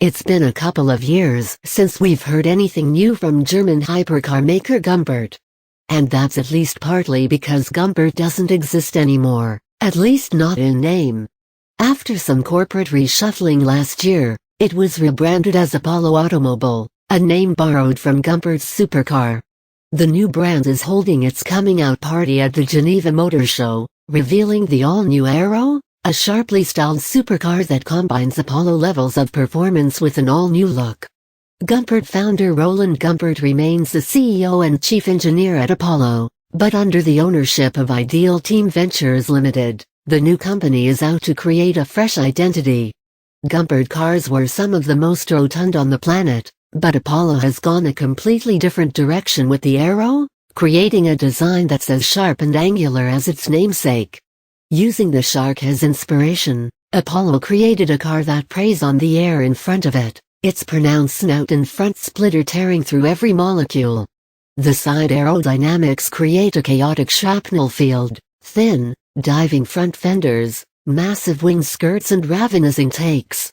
It's been a couple of years since we've heard anything new from German hypercar maker Gumpert. And that's at least partly because Gumpert doesn't exist anymore, at least not in name. After some corporate reshuffling last year, it was rebranded as Apollo Automobil, a name borrowed from Gumpert's supercar. The new brand is holding its coming-out party at the Geneva Motor Show, revealing the all-new Aero, a sharply styled supercar that combines Apollo levels of performance with an all-new look. Gumpert founder Roland Gumpert remains the CEO and chief engineer at Apollo, but under the ownership of Ideal Team Ventures Limited, the new company is out to create a fresh identity. Gumpert cars were some of the most rotund on the planet, but Apollo has gone a completely different direction with the Aero, creating a design that's as sharp and angular as its namesake. Using the shark as inspiration, Apollo created a car that preys on the air in front of it, its pronounced snout and front splitter tearing through every molecule. The side aerodynamics create a chaotic shrapnel field, thin, diving front fenders, massive wing skirts and ravenous intakes.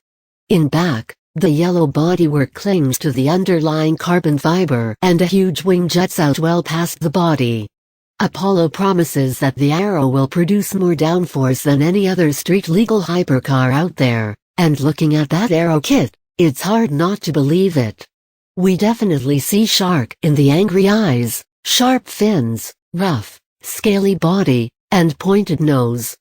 In back, the yellow bodywork clings to the underlying carbon fiber and a huge wing juts out well past the body. Apollo promises that the Aero will produce more downforce than any other street-legal hypercar out there, and looking at that Aero kit, it's hard not to believe it. We definitely see shark in the angry eyes, sharp fins, rough, scaly body, and pointed nose.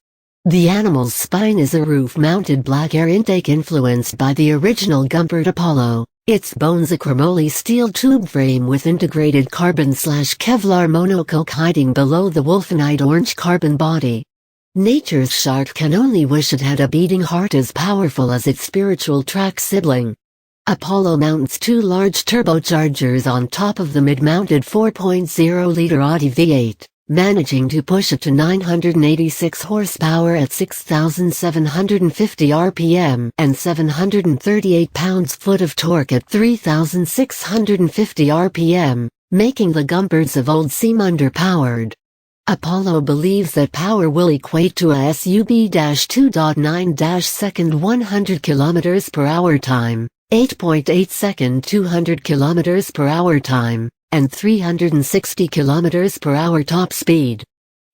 The animal's spine is a roof-mounted black air intake influenced by the original Gumpert Apollo, its bones a chromoly steel tube frame with integrated carbon/Kevlar monocoque hiding below the wolfenite orange carbon body. Nature's shark can only wish it had a beating heart as powerful as its spiritual track sibling. Apollo mounts two large turbochargers on top of the mid-mounted 4.0-liter Audi V8. Managing to push it to 986 horsepower at 6,750 RPM and 738 pounds-foot of torque at 3,650 RPM, making the Gumperts of old seem underpowered. Apollo believes that power will equate to a sub-2.9-second 100 km/h time, 8.8 second 200 km/h time, and 360 km/h top speed.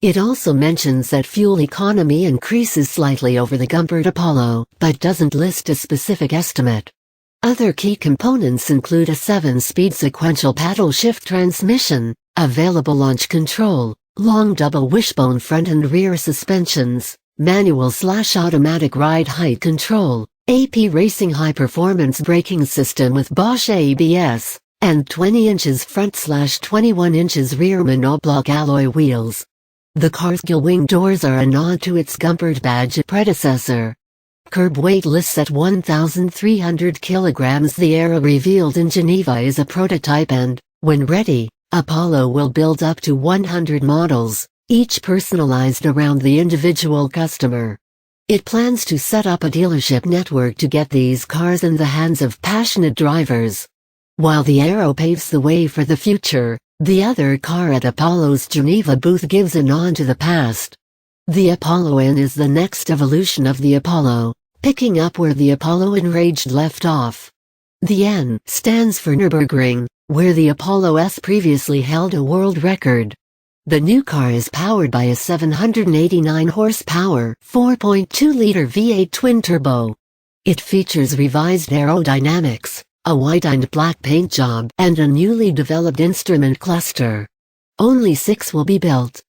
It also mentions that fuel economy increases slightly over the Gumpert Apollo, but doesn't list a specific estimate. Other key components include a 7-speed sequential paddle shift transmission, available launch control, long double wishbone front and rear suspensions, manual/automatic ride height control, AP Racing high-performance braking system with Bosch ABS, and 20 inches front/21 inches rear monoblock alloy wheels. The car's gull-wing doors are a nod to its Gumpert badge predecessor. Curb weight lists at 1,300 kilograms. The Aero revealed in Geneva is a prototype and, when ready, Apollo will build up to 100 models, each personalized around the individual customer. It plans to set up a dealership network to get these cars in the hands of passionate drivers. While the Aero paves the way for the future, the other car at Apollo's Geneva booth gives a nod to the past. The Apollo N is the next evolution of the Apollo, picking up where the Apollo Enraged left off. The N stands for Nürburgring, where the Apollo S previously held a world record. The new car is powered by a 789 horsepower, 4.2-liter V8 twin-turbo. It features revised aerodynamics, a white-lined black paint job, and a newly developed instrument cluster. Only 6 will be built,